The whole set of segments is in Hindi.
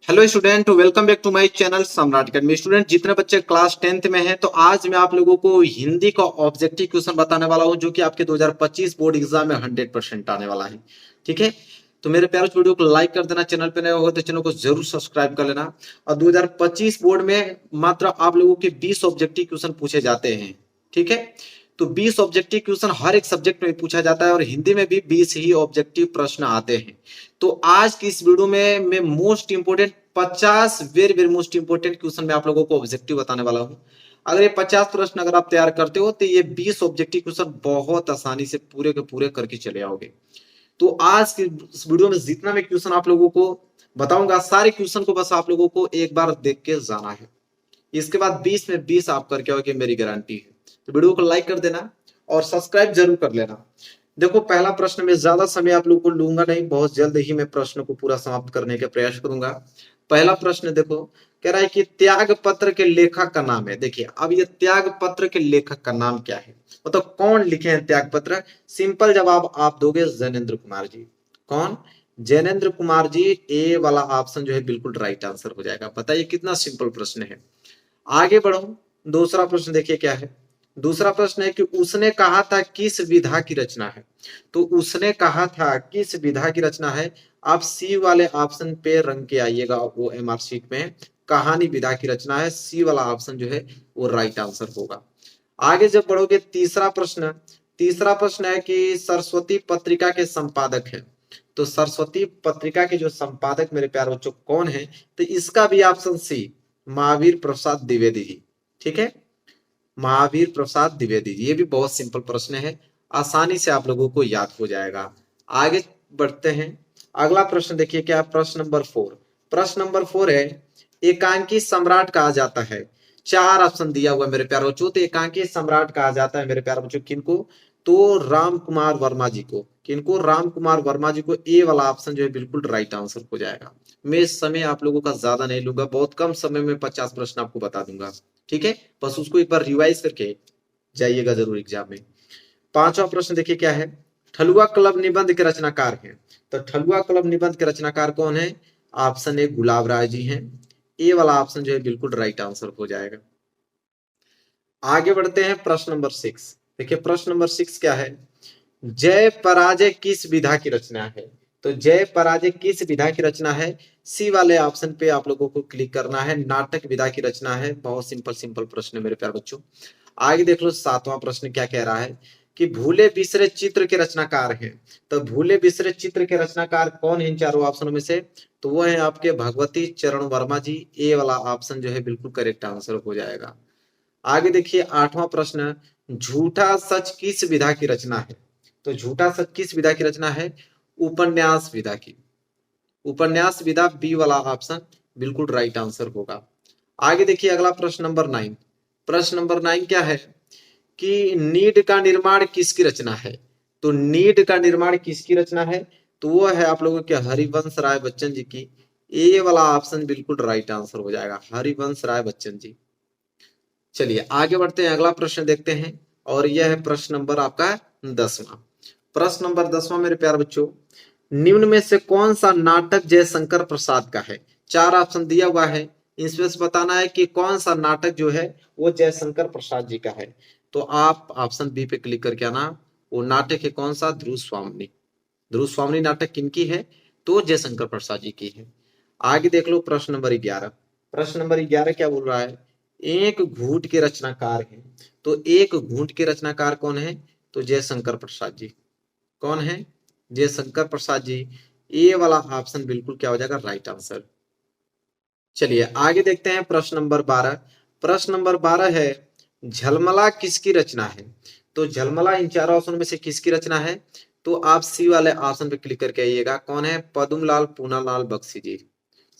Hello student, welcome back to my channel Samrat academy. Student, जितने बच्चे क्लास 10th में हैं, तो आज मैं आप लोगों को हिंदी का ऑब्जेक्टिव क्वेश्चन बताने वाला हूं, जो कि आपके 2025 बोर्ड एग्जाम में 100% आने वाला है। ठीक है, तो मेरे प्यारे वीडियो को लाइक कर देना, चैनल पे नए हो तो चैनल को जरूर सब्सक्राइब कर लेना। और 2025 बोर्ड में मात्र आप लोगों के 20 ऑब्जेक्टिव क्वेश्चन पूछे जाते हैं। ठीक है, तो 20 ऑब्जेक्टिव क्वेश्चन हर एक सब्जेक्ट में पूछा जाता है और हिंदी में भी 20 ही ऑब्जेक्टिव प्रश्न आते हैं। तो आज की इस वीडियो में मैं most important 50 very very most important question में आप लोगों को ऑब्जेक्टिव बताने वाला हूं। अगर ये 50 प्रश्न अगर आप तैयार करते हो तो ये 20 ऑब्जेक्टिव क्वेश्चन बहुत आसानी से पूरे के पूरे करके चले आओगे। तो आज की इस वीडियो में जितना मैं क्वेश्चन आप लोगों को बताऊंगा, सारे क्वेश्चन को बस आप लोगों को एक बार देख के जाना है। इसके बाद 20 में 20 आप करके आओगे, मेरी गारंटी है। तो वीडियो को लाइक कर देना और सब्सक्राइब जरूर कर लेना। देखो, पहला प्रश्न में ज्यादा समय आप लोगों को लूंगा नहीं, बहुत जल्द ही मैं प्रश्न को पूरा समाप्त करने का प्रयास करूंगा। पहला प्रश्न देखो, कह रहा है कि त्याग पत्र के लेखक का नाम है। देखिए, अब ये त्याग पत्र के लेखक का नाम क्या है, मतलब कौन लिखे हैं त्याग पत्र। सिंपल जवाब आप दोगे जैनेन्द्र कुमार जी। कौन? जैनेन्द्र कुमार जी। ए वाला ऑप्शन जो है बिल्कुल राइट आंसर हो जाएगा। बताइए कितना सिंपल प्रश्न है। आगे बढ़ो, दूसरा प्रश्न देखिए क्या है। दूसरा प्रश्न है कि उसने कहा था किस विधा की रचना है। तो उसने कहा था किस विधा की रचना है। आप सी वाले ऑप्शन पे रंग के आइएगा, वो एमआर शीट में कहानी विधा की रचना है। सी वाला ऑप्शन जो है वो राइट आंसर होगा। आगे जब बढ़ोगे, तीसरा प्रश्न है कि सरस्वती पत्रिका के संपादक है। तो सरस्वती पत्रिका के जो संपादक मेरे प्यारे बच्चों कौन है, तो इसका भी ऑप्शन सी, महावीर प्रसाद द्विवेदी जी। ठीक है, महावीर प्रसाद द्विवेदी जी। ये भी बहुत सिंपल प्रश्न है, आसानी से आप लोगों को याद हो जाएगा। आगे बढ़ते हैं, अगला प्रश्न देखिए क्या, प्रश्न नंबर 4 है, एकांकी सम्राट कहा जाता है। चार ऑप्शन दिया हुआ है मेरे प्यारे बच्चों। तो एकांकी सम्राट कहा जाता है मेरे प्यारे बच्चों किनको, तो राम कुमार वर्मा जी को। किनको? राम कुमार वर्मा जी को। ए वाला ऑप्शन जो है बिल्कुल राइट आंसर हो जाएगा। मैं समय आप लोगों का ज्यादा नहीं लूंगा, बहुत कम समय में 50 प्रश्न आपको बता दूंगा। ठीक है, बस उसको एक बार रिवाइज करके जाइएगा जरूर एग्जाम में। पांचवा प्रश्न देखिए क्या है, ठलुआ क्लब निबंध के रचनाकार हैं। तो ठलुआ क्लब निबंध के रचनाकार कौन है? ऑप्शन ए गुलाब राय जी हैं। ए वाला ऑप्शन जो है बिल्कुल राइट आंसर हो जाएगा। आगे बढ़ते हैं, प्रश्न नंबर 6। देखिए प्रश्न नंबर 6 क्या है, जय पराजय किस विधा की रचना है। तो जय पराजय किस विधा की रचना है। सी वाले ऑप्शन पे आप लोगों को क्लिक करना है, नाटक विधा की रचना है। बहुत सिंपल सिंपल प्रश्न है मेरे प्यारे बच्चों। आगे देख लो, 7वां प्रश्न क्या कह रहा है कि भूले बिसरे चित्र के रचनाकार हैं। तो भूले बिसरे चित्र के रचनाकार कौन है इन चारों ऑप्शनों में से, तो वो है आपके भगवती चरण वर्मा जी। ए वाला ऑप्शन जो है बिल्कुल करेक्ट आंसर हो जाएगा। आगे देखिए 8वां प्रश्न, झूठा सच किस विधा की रचना है। तो झूठा सच किस विधा की रचना है, उपन्यास विधा की। उपन्यास विधा, बी वाला ऑप्शन बिल्कुल राइट आंसर होगा। आगे देखिए अगला प्रश्न नंबर 9। प्रश्न नंबर 9 क्या है कि नीड का निर्माण किसकी रचना है। तो नीड का निर्माण किसकी रचना है, तो वो है आप लोगों के हरिवंश राय बच्चन जी की। ए वाला ऑप्शन बिल्कुल राइट आंसर हो जाएगा, हरिवंश राय बच्चन जी। चलिए आगे बढ़ते हैं, अगला प्रश्न देखते हैं। और यह है प्रश्न नंबर आपका 10वां। प्रश्न नंबर 10वां मेरे प्यारे बच्चों, निम्न में से कौन सा नाटक जयशंकर प्रसाद का है। चार ऑप्शन दिया हुआ है, इसमें से बताना है कि कौन सा नाटक जो है वो जयशंकर प्रसाद जी का है। तो आप ऑप्शन बी पे क्लिक करके आना। वो नाटक है कौन सा, ध्रुव स्वामिनी। ध्रुव स्वामिनी नाटक किनकी है, तो जयशंकर प्रसाद जी की है। आगे देख लो प्रश्न नंबर 11। प्रश्न नंबर 11 क्या बोल रहा है, एक घूट के रचनाकार हैं। तो एक घूट के रचनाकार कौन है, तो जयशंकर प्रसाद जी। कौन है? जयशंकर प्रसाद जी। ए वाला ऑप्शन बिल्कुल क्या हो जाएगा, राइट आंसर। चलिए आगे देखते हैं प्रश्न नंबर 12। प्रश्न नंबर 12 है, झलमला किसकी रचना है। तो झलमला इन चारों ऑप्शन में से किसकी रचना है, तो आप सी वाले ऑप्शन पे क्लिक करके आइएगा। कौन है? पद्मलाल पूनालाल बख्शी जी।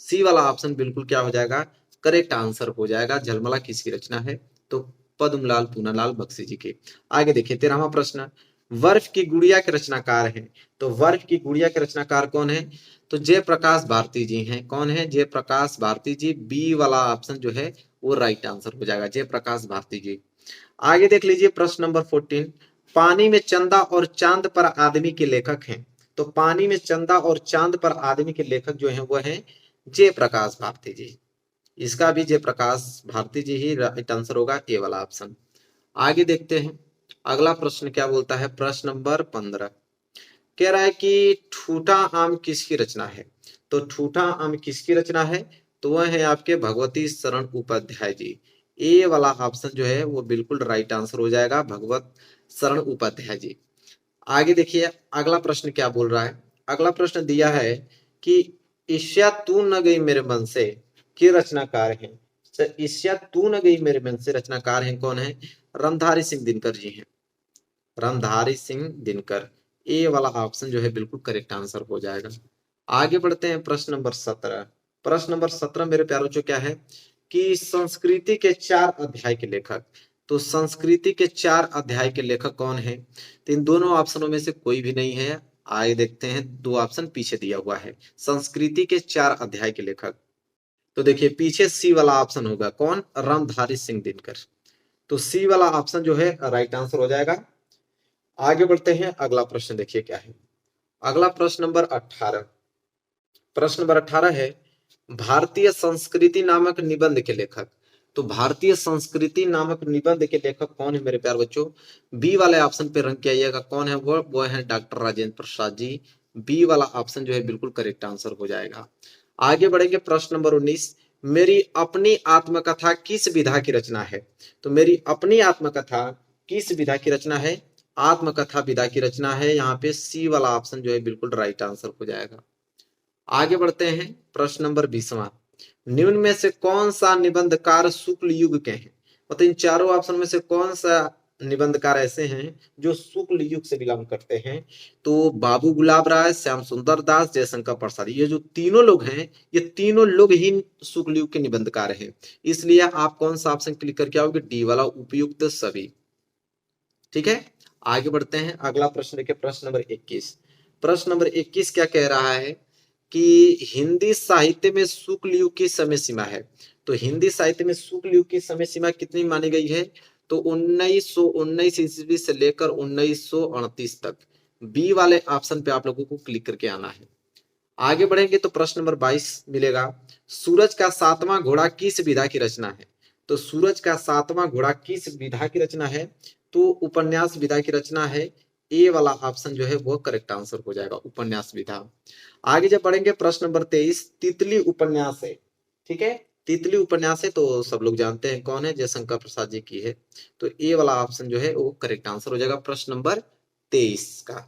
सी वाला ऑप्शन बिल्कुल क्या हो जाएगा, करेक्ट आंसर हो जाएगा। झलमला किसकी रचना है, तो पद्मलाल पूनालाल बख्शी जी के। आगे देखिए 13वां प्रश्न, वर्फ की गुड़िया के रचनाकार हैं। तो वर्फ की गुड़िया के रचनाकार कौन है, तो जयप्रकाश भारती जी हैं। कौन है? जयप्रकाश भारती जी। बी वाला ऑप्शन जो है वो राइट आंसर हो जाएगा, जयप्रकाश भारती जी। आगे देख लीजिए प्रश्न नंबर 14, पानी में चंदा और चांद पर आदमी के लेखक हैं। तो पानी में चंदा और चांद पर आदमी के लेखक जो हैं वो हैं जयप्रकाश भारती जी। इसका भी जयप्रकाश भारती जी ही राइट आंसर होगा, ए वाला ऑप्शन। आगे देखते हैं अगला प्रश्न क्या बोलता है। प्रश्न नंबर 15 कह रहा है कि ठूठा आम किसकी रचना है। तो ठूठा आम किसकी रचना है, तो वह है आपके भगवती शरण उपाध्याय जी। ए वाला ऑप्शन जो है वो बिल्कुल राइट आंसर हो जाएगा, भगवत शरण उपाध्याय जी। आगे देखिए अगला प्रश्न क्या बोल रहा है। अगला प्रश्न दिया है कि ईर्ष्या तू न गई मेरे मन से के रचनाकार हैं। ईर्ष्या तू न गई मेरे मन से रचनाकार हैं कौन है, रामधारी सिंह दिनकर जी हैं, रामधारी सिंह दिनकर। ए वाला ऑप्शन जो है बिल्कुल करेक्ट आंसर हो जाएगा। आगे बढ़ते हैं प्रश्न नंबर 17। प्रश्न नंबर 17 मेरे प्यारों जो क्या है कि संस्कृति के 4 अध्याय के लेखक। तो संस्कृति के 4 अध्याय के लेखक कौन है, तो इन दोनों ऑप्शनों में से कोई भी नहीं है। आगे देखते हैं, 2 ऑप्शन पीछे दिया हुआ है संस्कृति के 4 अध्याय के लेखक। तो देखिए पीछे सी वाला ऑप्शन होगा कौन, रामधारी सिंह दिनकर। तो सी वाला ऑप्शन जो है राइट आंसर हो जाएगा। आगे बढ़ते हैं अगला प्रश्न देखिए क्या है। अगला प्रश्न नंबर 18। प्रश्न नंबर 18 है भारतीय संस्कृति नामक निबंध के लेखक। तो भारतीय संस्कृति नामक निबंध के लेखक कौन है मेरे प्यारे बच्चों, बी वाले ऑप्शन पे रंग किया जाएगा कौन है वो है डॉक्टर राजेंद्र प्रसाद जी। बी वाला ऑप्शन जो है बिल्कुल करेक्ट आंसर हो जाएगा। आगे बढ़ेंगे प्रश्न नंबर 19। मेरी अपनी आत्मकथा किस विधा की रचना है। तो मेरी अपनी आत्मकथा किस विधा की रचना है, आत्मकथा विधा की रचना है। यहाँ पे सी वाला ऑप्शन जो है बिल्कुल राइट आंसर हो जाएगा। आगे बढ़ते हैं प्रश्न नंबर 20वां। निम्न में से कौन सा निबंधकार शुक्ल युग के हैं। मतलब इन चारों ऑप्शन में से कौन सा निबंधकार ऐसे हैं जो शुक्ल युग से बिलोंग करते हैं। तो बाबू गुलाब राय, श्याम सुंदर दास, जयशंकर प्रसाद, ये जो तीनों लोग हैं ये तीनों लोग ही शुक्ल युग के निबंधकार हैं। इसलिए आप कौन सा ऑप्शन क्लिक करके आओगे, डी वाला उपयुक्त सभी। ठीक है, आगे बढ़ते हैं अगला प्रश्न देखिए प्रश्न नंबर 21। प्रश्न नंबर 21 क्या कह रहा है कि हिंदी साहित्य में शुक्ल युग की समय सीमा है। तो हिंदी साहित्य में शुक्ल युग की समय सीमा कितनी मानी गई है, तो 1919 ईस्वी से लेकर 1938 तक। बी वाले ऑप्शन पे आप लोगों को क्लिक करके आना है। आगे बढ़ेंगे तो प्रश्न नंबर 22 मिलेगा, सूरज का 7वां घोड़ा किस विधा की रचना है। तो सूरज का 7वां घोड़ा किस विधा की रचना है, तो उपन्यास विधा की रचना है। ए वाला ऑप्शन जो है वो करेक्ट आंसर हो जाएगा, उपन्यास विधा। आगे जब बढ़ेंगे प्रश्न नंबर 23, तितली उपन्यास है। ठीक है, तितली उपन्यास है तो सब लोग जानते हैं कौन है, जयशंकर प्रसाद जी की है। तो ए वाला ऑप्शन जो है वो करेक्ट आंसर हो जाएगा प्रश्न नंबर 23 का।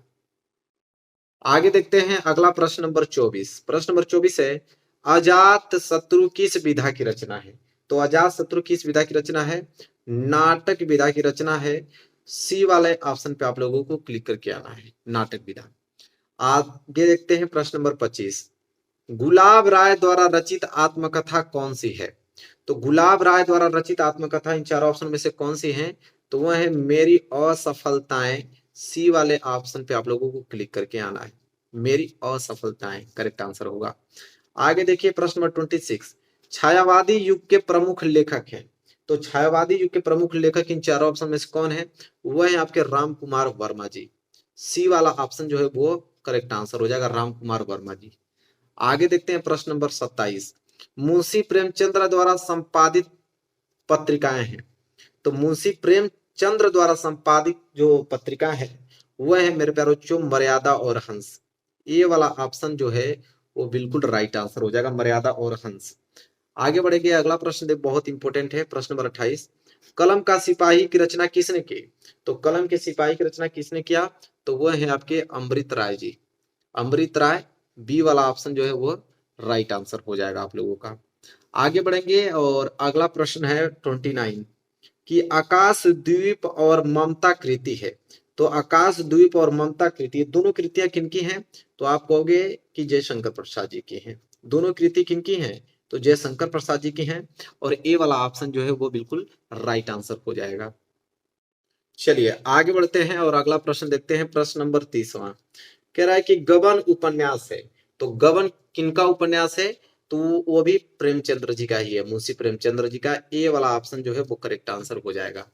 आगे देखते हैं अगला प्रश्न नंबर 24। प्रश्न नंबर 24 है अजात शत्रु किस विधा की रचना है। तो अजात शत्रु किस विधा की रचना है, नाटक विधा की रचना है। सी वाले ऑप्शन पे आप लोगों को क्लिक करके आना है, नाटक विधा। आगे देखते हैं प्रश्न नंबर 25। गुलाब राय द्वारा रचित आत्मकथा कौन सी है। तो गुलाब राय द्वारा रचित आत्मकथा इन चार ऑप्शन में से कौन सी है, तो वह है मेरी असफलताएं। सी वाले ऑप्शन पे आप लोगों को क्लिक करके आना है, मेरी असफलताएं करेक्ट आंसर होगा। आगे देखिए प्रश्न नंबर 26। छायावादी युग के प्रमुख लेखक हैं। तो छायावादी युग के प्रमुख लेखक इन चारों ऑप्शन में से कौन है, वह है आपके राम कुमार वर्मा जी। सी वाला ऑप्शन जो है वो करेक्ट आंसर हो जाएगा, राम कुमार वर्मा जी। आगे देखते हैं प्रश्न नंबर 27। मुंशी प्रेमचंद्र द्वारा संपादित पत्रिकाएं हैं। तो मुंशी प्रेमचंद्र द्वारा संपादित जो पत्रिका है वह है मेरे प्यारो बच्चों मर्यादा और हंस। ये वाला ऑप्शन जो है वो बिल्कुल राइट आंसर हो जाएगा, मर्यादा और हंस। आगे बढ़ेंगे अगला प्रश्न देख बहुत इंपॉर्टेंट है, प्रश्न नंबर 28। कलम का सिपाही की रचना किसने की। तो कलम के सिपाही की रचना किसने किया, तो वह है आपके अमृत राय जी, अमृत राय। बी वाला ऑप्शन जो है वो राइट आंसर हो जाएगा आप लोगों का। आगे बढ़ेंगे और अगला प्रश्न है 29 कि आकाश द्वीप और ममता कृति है। तो आकाश द्वीप और ममता कृति दोनों कृतियां किनकी हैं, तो आप कहोगे कि जयशंकर प्रसाद जी की हैं। दोनों कृति किनकी हैं, तो जयशंकर प्रसाद जी की हैं। और ए वाला ऑप्शन जो है वो बिल्कुल राइट आंसर हो जाएगा। चलिए आगे बढ़ते हैं और अगला प्रश्न देखते हैं, प्रश्न नंबर 30वां कह रहा है कि गबन उपन्यास है। तो गबन किनका उपन्यास है, तो वो भी प्रेमचंद्र जी का ही है, मुंशी प्रेमचंद्र जी का। ए वाला ऑप्शन जो है वो करेक्ट आंसर हो जाएगा।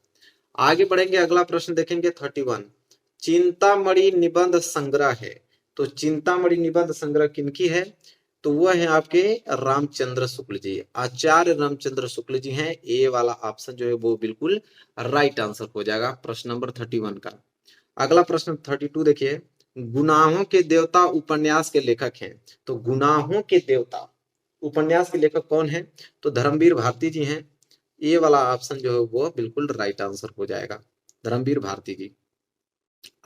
आगे बढ़ेंगे अगला प्रश्न देखेंगे 31। चिंतामणि निबंध संग्रह है। तो चिंतामणि निबंध संग्रह किनकी है, तो वो है आपके रामचंद्र शुक्ल जी, आचार्य रामचंद्र शुक्ल जी हैं। ए वाला ऑप्शन जो है वो बिल्कुल राइट आंसर हो जाएगा प्रश्न नंबर 31 का। अगला प्रश्न 32 देखिए, गुनाहों के देवता उपन्यास के लेखक हैं। तो गुनाहों के देवता उपन्यास के लेखक कौन है? तो धर्मवीर भारती जी हैं। ये वाला ऑप्शन जो है वो बिल्कुल राइट आंसर हो जाएगा, धर्मवीर भारती जी।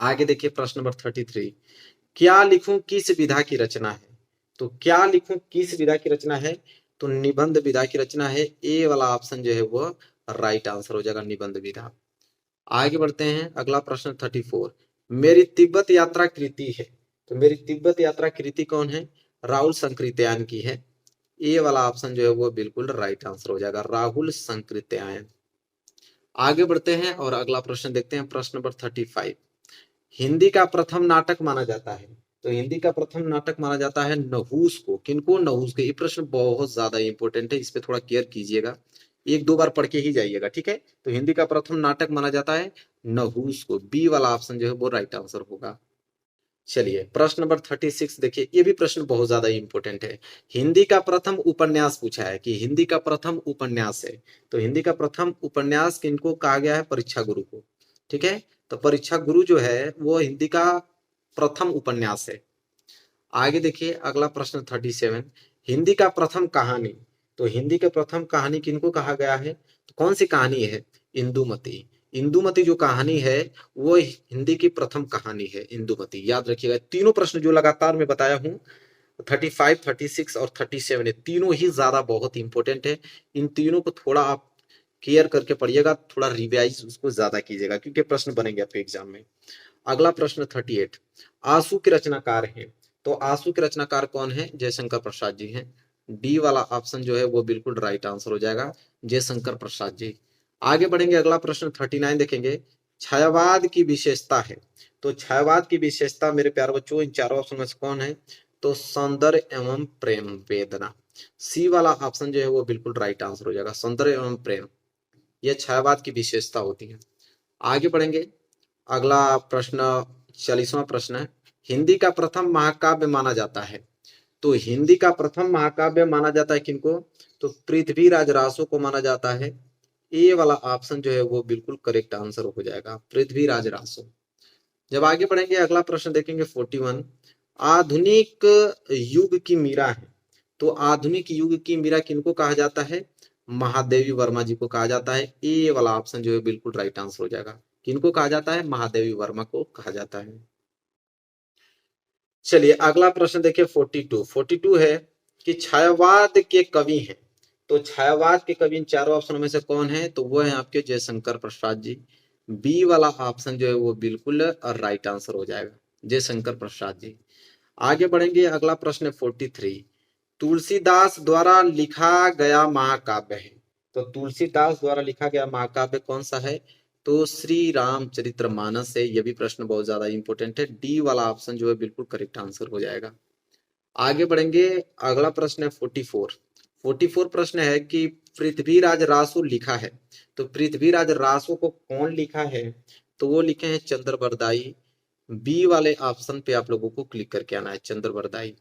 आगे देखिए प्रश्न नंबर 33, क्या लिखूं किस विधा की रचना है? तो क्या लिखूं किस विधा की रचना है? तो निबंध विधा की रचना है। ए वाला ऑप्शन जो है वो राइट आंसर हो जाएगा, निबंध विधा। आगे बढ़ते हैं, अगला प्रश्न 34, मेरी तिब्बत यात्रा कृति है। तो मेरी तिब्बत यात्रा कृति कौन है? राहुल संकृत्यायन की है। ए वाला ऑप्शन जो है वो बिल्कुल राइट आंसर हो जाएगा, राहुल संकृत्यायन। आगे बढ़ते हैं और अगला प्रश्न देखते हैं, प्रश्न नंबर 35, हिंदी का प्रथम नाटक माना जाता है। तो हिंदी का प्रथम नाटक माना जाता है नहुस को। किनको? नहुस को। ये प्रश्न बहुत ज्यादा इंपॉर्टेंट है, इस पे थोड़ा केयर कीजिएगा, एक दो बार पढ़ के ही जाइएगा, ठीक है। तो हिंदी का प्रथम नाटक माना जाता है नहुस को। बी वाला ऑप्शन जो है वो राइट आंसर होगा। चलिए प्रश्न नंबर 36 देखिए, ये भी प्रश्न बहुत ज्यादा इंपॉर्टेंट है। हिंदी का प्रथम उपन्यास पूछा है कि हिंदी का प्रथम उपन्यास है। तो हिंदी का प्रथम उपन्यास किनको कहा गया है? परीक्षा गुरु को, ठीक है। तो परीक्षा गुरु जो है वो हिंदी का प्रथम उपन्यास है। आगे देखिए अगला प्रश्न 37, हिंदी का प्रथम कहानी। तो हिंदी के प्रथम कहानी किनको कहा गया है? तो कौन सी कहानी है? इंदुमती। इंदुमती जो कहानी है वो हिंदी की प्रथम कहानी है, इंदुमती। याद रखिएगा, तीनों प्रश्न जो लगातार मैं बताया हूँ 35, 36 और 37, तीनों ही ज्यादा बहुत इंपॉर्टेंट है। इन तीनों को थोड़ा आप केयर करके पढ़िएगा, थोड़ा रिवाइज उसको ज्यादा कीजिएगा, क्योंकि प्रश्न बनेंगे आपके एग्जाम में। अगला प्रश्न 38, आंसू के रचनाकार हैं। तो आंसू के रचनाकार कौन है? जयशंकर प्रसाद जी हैं। डी वाला ऑप्शन जो है वो बिल्कुल राइट आंसर हो जाएगा, जयशंकर प्रसाद जी। आगे बढ़ेंगे, अगला प्रश्न 39 देखेंगे, छायावाद की विशेषता है। तो छायावाद की विशेषता मेरे प्यारे बच्चों इन चारों ऑप्शन में से कौन है? तो सौंदर्य एवं प्रेम वेदना। सी वाला ऑप्शन जो है वो बिल्कुल राइट आंसर हो जाएगा, सौंदर्य एवं प्रेम, यह छायावाद की विशेषता होती है। आगे बढ़ेंगे, अगला प्रश्न 40वां प्रश्न है, हिंदी का प्रथम महाकाव्य माना जाता है। तो हिंदी का प्रथम महाकाव्य माना जाता है किनको? तो पृथ्वीराज रासो को माना जाता है। ए वाला ऑप्शन जो है वो बिल्कुल करेक्ट आंसर हो जाएगा, पृथ्वीराज रासो। जब आगे बढ़ेंगे अगला प्रश्न देखेंगे 41, आधुनिक युग की मीरा है। तो आधुनिक युग की मीरा किनको कहा जाता है? महादेवी वर्मा जी को कहा जाता है। ए वाला ऑप्शन जो है बिल्कुल राइट आंसर हो जाएगा, किनको कहा जाता है? महादेवी वर्मा को कहा जाता है। चलिए अगला प्रश्न देखिए 42, 42 है कि छायावाद के कवि हैं। तो छायावाद के कवि इन चारों ऑप्शनों में से कौन है? तो वो है आपके जयशंकर प्रसाद जी। बी वाला ऑप्शन जो है वो बिल्कुल राइट आंसर हो जाएगा, जयशंकर प्रसाद जी। आगे बढ़ेंगे, अगला प्रश्न 43, तुलसीदास द्वारा लिखा गया महाकाव्य है। तो तुलसीदास द्वारा लिखा गया महाकाव्य कौन सा है? तो श्री रामचरित्र मानस है। यह भी प्रश्न बहुत ज्यादा इंपॉर्टेंट है, डी वाला ऑप्शन जो है बिल्कुल करेक्ट आंसर हो जाएगा। आगे बढ़ेंगे, अगला प्रश्न है 44, 44 प्रश्न है कि पृथ्वीराज रासो लिखा है। तो पृथ्वीराज रासो को कौन लिखा है? तो वो लिखे हैं चंद्रबरदाई। बी वाले ऑप्शन पे आप लोगों को क्लिक करके आना है, चंद्रबरदाई।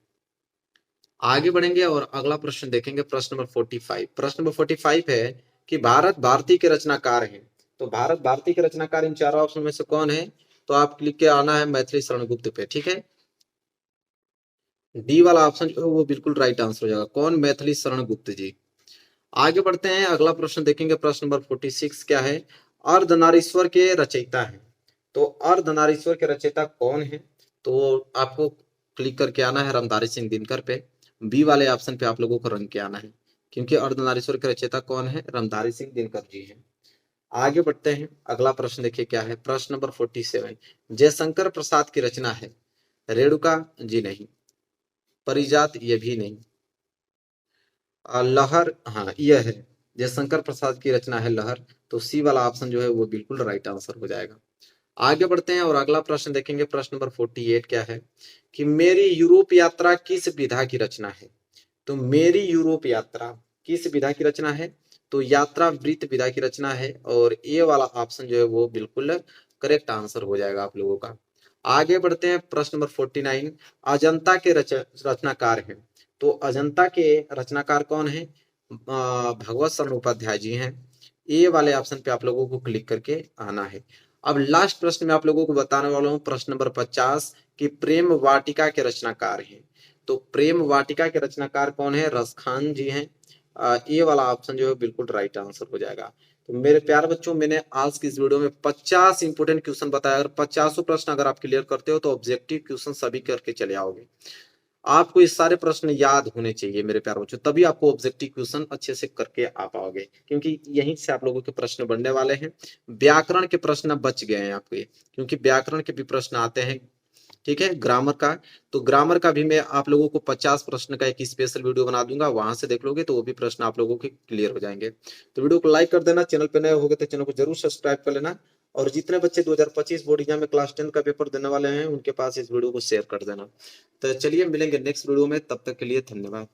आगे बढ़ेंगे और अगला प्रश्न देखेंगे, प्रश्न नंबर 45। प्रश्न नंबर 45 है कि भारत भारती के रचनाकार हैं। तो भारत भारती के रचनाकार इन चारों ऑप्शन में से कौन है? तो आप क्लिक के आना है मैथिली शरण गुप्त पे, ठीक है। डी वाला ऑप्शन जो है वो बिल्कुल राइट आंसर हो जाएगा, कौन? मैथिली शरण गुप्त जी। आगे बढ़ते हैं, अगला प्रश्न देखेंगे, प्रश्न नंबर 46 क्या है? अर्धनारीश्वर के रचयिता है। तो अर्धनारीश्वर के रचयिता कौन है? तो आपको क्लिक करके आना है रामधारी सिंह दिनकर पे। बी वाले ऑप्शन पे आप लोगों को रंग के आना है, क्योंकि अर्धनारीश्वर के रचयिता कौन है? रामधारी सिंह दिनकर जी हैं। आगे बढ़ते हैं, अगला प्रश्न देखिए क्या है? प्रश्न नंबर 47, जयशंकर प्रसाद की रचना है। रेणुका जी नहीं, परिजात ये भी नहीं, लहर, हाँ यह है, जयशंकर प्रसाद की रचना है लहर। तो सी वाला ऑप्शन जो है वो बिल्कुल राइट आंसर हो जाएगा। आगे बढ़ते हैं और अगला प्रश्न देखेंगे, प्रश्न नंबर 48 क्या है कि मेरी यूरोप यात्रा किस विधा की रचना है? तो मेरी यूरोप यात्रा किस विधा की रचना है? तो यात्रा वृत्त विधा की रचना है, और ए वाला ऑप्शन जो है वो बिल्कुल करेक्ट आंसर हो जाएगा आप लोगों का। आगे बढ़ते हैं, प्रश्न नंबर 49, अजंता के रचनाकार हैं। तो अजंता के रचनाकार कौन है? भगवत शरण उपाध्याय जी हैं। ए वाले ऑप्शन पे आप लोगों को क्लिक करके आना है। अब लास्ट प्रश्न में आप लोगों को बताने वाला हूँ, प्रश्न नंबर 50 कि प्रेम वाटिका के रचनाकार हैं। तो प्रेम वाटिका के रचनाकार कौन है? रसखान जी हैं। ये वाला ऑप्शन जो है बिल्कुल राइट आंसर हो जाएगा। तो मेरे प्यारे बच्चों, मैंने आज की इस वीडियो में 50 इंपोर्टेंट क्वेश्चन बताया। अगर 50 प्रश्न अगर आप क्लियर करते हो तो ऑब्जेक्टिव क्वेश्चन सभी करके चले आओगे। आपको ये सारे प्रश्न याद होने चाहिए मेरे प्यारे बच्चों, तभी आपको ऑब्जेक्टिव क्वेश्चन अच्छे से करके आ पाओगे, क्योंकि यहीं से आप लोगों के प्रश्न बनने वाले हैं। व्याकरण के प्रश्न बच गए हैं आपके, क्योंकि व्याकरण के भी प्रश्न आते हैं। ठीक है, ग्रामर का, तो ग्रामर का भी मैं आप लोगों को 50 प्रश्न का एक स्पेशल वीडियो बना दूंगा, वहां से देख लोगे तो वो भी प्रश्न आप लोगों के क्लियर हो जाएंगे। तो वीडियो को लाइक कर देना, चैनल पे नए होगे तो चैनल को जरूर सब्सक्राइब कर लेना, और जितने बच्चे 2025 बोर्ड एग्जाम में क्लास 10 का पेपर देने वाले हैं उनके पास इस वीडियो को शेयर कर देना। तो चलिए मिलेंगे नेक्स्ट वीडियो में, तब तक के लिए धन्यवाद।